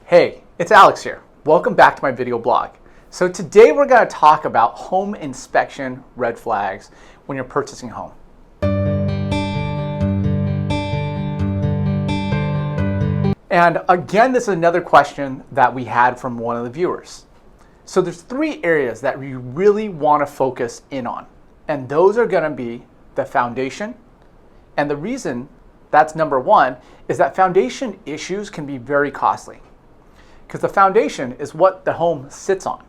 Hey, it's Alex here. Welcome back to my video blog. So today we're going to talk about home inspection red flags when you're purchasing a home. And again, this is another question that we had from one of the viewers. So there's three areas that we really want to focus in on. And those are going to be the foundation. And the reason that's number one is that foundation issues can be very costly, because the foundation is what the home sits on.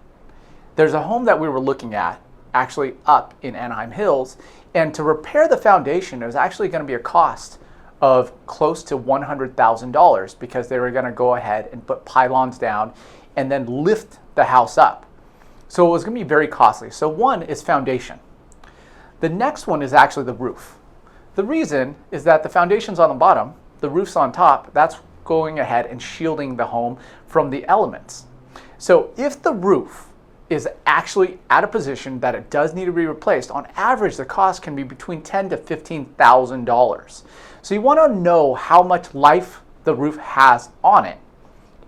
There's a home that we were looking at actually up in Anaheim Hills, and to repair the foundation, it was actually going to be a cost of close to $100,000 because they were going to go ahead and put pylons down and then lift the house up. So it was going to be very costly. So one is foundation. The next one is actually the roof. The reason is that the foundation's on the bottom, the roof's on top. That's going ahead and shielding the home from the elements. So if the roof is actually at a position that it does need to be replaced, on average the cost can be between $10,000 to $15,000. So you want to know how much life the roof has on it.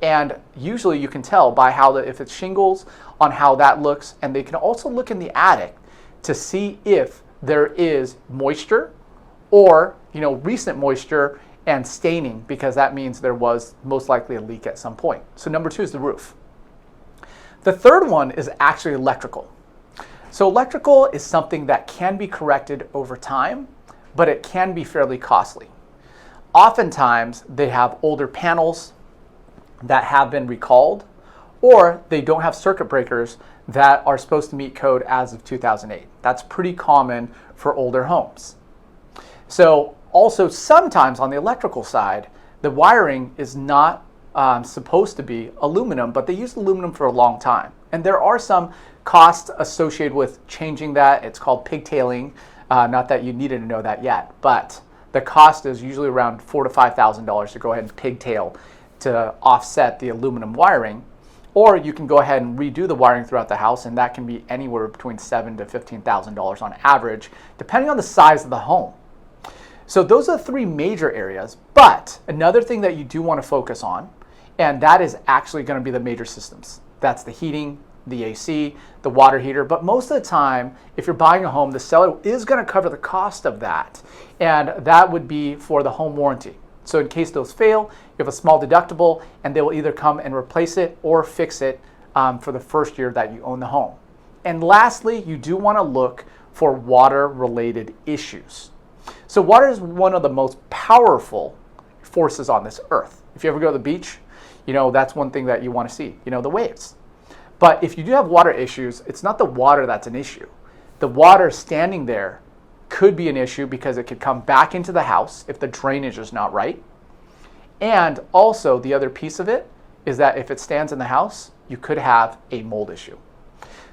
And usually you can tell by how if it's shingles, on how that looks, and they can also look in the attic to see if there is moisture or recent moisture and staining, because that means there was most likely a leak at some point. So number two is the roof. The third one is actually electrical. So electrical is something that can be corrected over time, but it can be fairly costly. Oftentimes they have older panels that have been recalled, or they don't have circuit breakers that are supposed to meet code as of 2008. That's pretty common for older homes. So also, sometimes on the electrical side, the wiring is not supposed to be aluminum, but they use aluminum for a long time. And there are some costs associated with changing that. It's called pigtailing. Not that you needed to know that yet, but the cost is usually around $4,000 to $5,000 to go ahead and pigtail to offset the aluminum wiring. Or you can go ahead and redo the wiring throughout the house, and that can be anywhere between $7,000 to $15,000 on average, depending on the size of the home. So those are the three major areas, but another thing that you do want to focus on, and that is actually going to be the major systems. That's the heating, the AC, the water heater, but most of the time, if you're buying a home, the seller is going to cover the cost of that, and that would be for the home warranty. So in case those fail, you have a small deductible, and they will either come and replace it or fix it for the first year that you own the home. And lastly, you do want to look for water-related issues. So water is one of the most powerful forces on this earth. If you ever go to the beach, that's one thing that you want to see, the waves. But if you do have water issues, it's not the water that's an issue. The water standing there could be an issue because it could come back into the house if the drainage is not right. And also the other piece of it is that if it stands in the house, you could have a mold issue.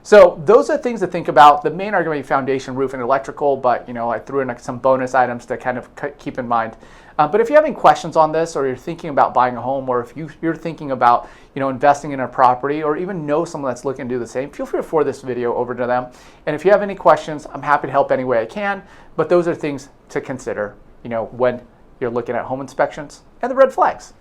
So those are things to think about. The main are going to be foundation, roof, and electrical, but I threw in some bonus items to kind of keep in mind. But if you have any questions on this, or you're thinking about buying a home, or if you're thinking about investing in a property, or even know someone that's looking to do the same, feel free to forward this video over to them. And if you have any questions, I'm happy to help any way I can. But those are things to consider when you're looking at home inspections and the red flags.